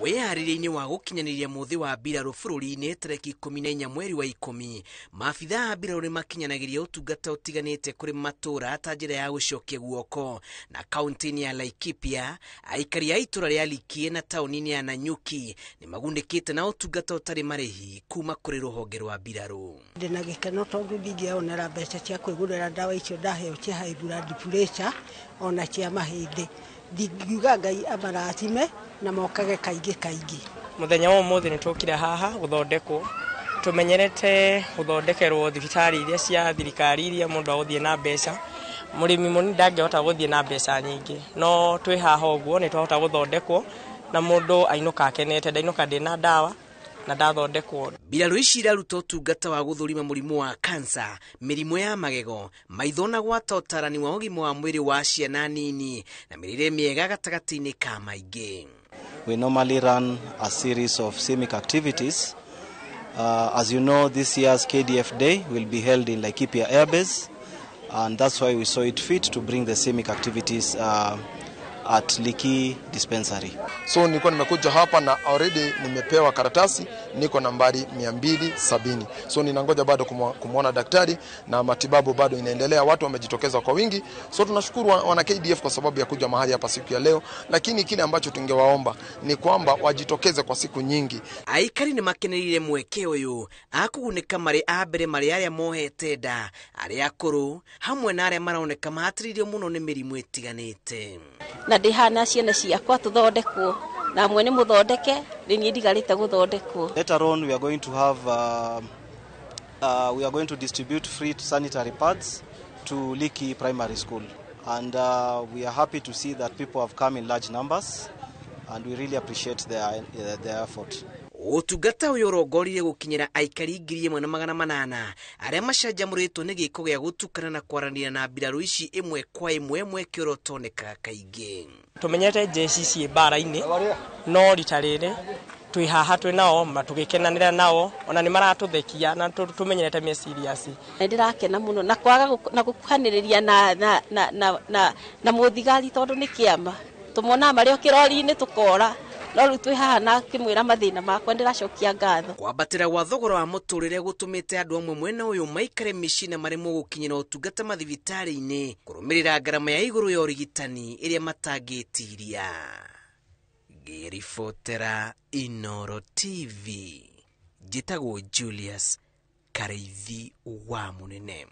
Weharĩrĩinĩ wa gũkinyaniria muthi wa Mbirarũ bũrũri-inĩ tarĩki 14 mweri wa 10, maabitha a Mbirarũ nĩ makinyanagĩria ũtungata ũtiganĩte kũrĩ matũra ta njĩra ya gũcokia guoko, na kaunti-inĩ ya Likii, aikari a itũra rĩa Likii na taũni-inĩ ya Nanyuki nĩ magundĩkĩte na ũtungata ũtarĩ marĩhi kuma kũrĩ rũhonge rwa Mbirarũ. Ndĩna gĩkeno tondũ ndingĩonera mbeca cia kwĩgũrĩra ndawa icio ndaheo cia high blood pressure ona cia mahĩndĩ. Ndingiuga Ngai amarathime na mokage kaingĩ. Muthenya wa ũmũthĩ nĩ tũkire haha gũthondekwo. Tũmenyerete gũthondekerwo thibitarĩ iria cia thirikari iria mũndũ agũthiĩ na mbeca. Mũrĩmi mũnini ndangĩhota gũthiĩ na mbeca nyingĩ. No twĩ haha ũguo nĩ twahota gũthondekwo na mũndũ ainũka akenete, ndainũka ndĩna ndawa na ndathondekwo. Mbirarũ ici iraruta ũtungata wa gũthũrima mũrimũ wa kansa, mĩrimũ ya magego, maitho na gwata ũtarani wa ũgima wa mwĩrĩ wa ciana nini na mĩrĩre mĩega gatagatĩ-inĩ ka maingĩ. We normally run a series of CIMIC activities. As you know, this year's KDF Day will be held in Likii Air Base, and that's why we saw it fit to bring the CIMIC activities at Likii dispensary. So niko nimekuja hapa na already nimepewa karatasi, niko nambari 270. So ninangoja bado kumuona daktari na matibabu bado inaendelea. Watu wamejitokeza kwa wingi. So tunashukuru wana KDF kwa sababu ya kuja mahali hapa siku ya leo, lakini kile ambacho tungewaomba ni kwamba wajitokeze kwa siku nyingi. Aikari nĩ makenerire mweke ũyũ akugunĩka marĩ a mbere marĩ arĩa mohete nda, arĩa akũrũ hamwe na arĩa maroneka mahatĩrĩirio mũno nĩ mĩrimũ ĩtiganĩte. Na ndihana ciana ciakwa tuthondekwo na mwene muthondeke ni ndigarite guthondekwo. Later on we are going to have we are going to distribute free sanitary pads to Likii Primary School, and we are happy to see that people have come in large numbers, and we really appreciate their effort. Ũtungata ũyũ ũrongorire gũkinyĩra aikari 1,800 arĩa macanjamũrĩtwo nĩ gĩko gĩa gũtukana na kwaranĩria na Mbirarũ ici ĩmwe kwa ĩmwe mweke ũrotoneka kaingĩ. Tũmenyete jeci ciĩ mbara-inĩ no rita rĩrĩ twĩ haha twĩ nao matũgĩkenanĩra nao ona nĩ maratũthekia na tũmenyerete meciria. Ndirakena mũno na kwaga na gũkuhanĩrĩria na mũthigari tondũ nĩ kĩama tũmona marĩ kĩrori-inĩ tũkora no rĩu twĩ haha na kĩmwĩra mathĩna makwa ndĩracokia ngatho. Kwambatĩra gwa thogora wa mũtũrĩre gũtũmĩte andũ amwe mwena ũyũ maikare mĩciĩ na maremwo gũkinyĩra ũtungata mathibitarĩ-inĩ kũrũmĩrĩra ngarama ya igũrũ ya ũrigitani ĩrĩa matangĩtiria. Ngĩribotera Inooro TV, njĩtagwo Julius Kareithi wa Mũnene.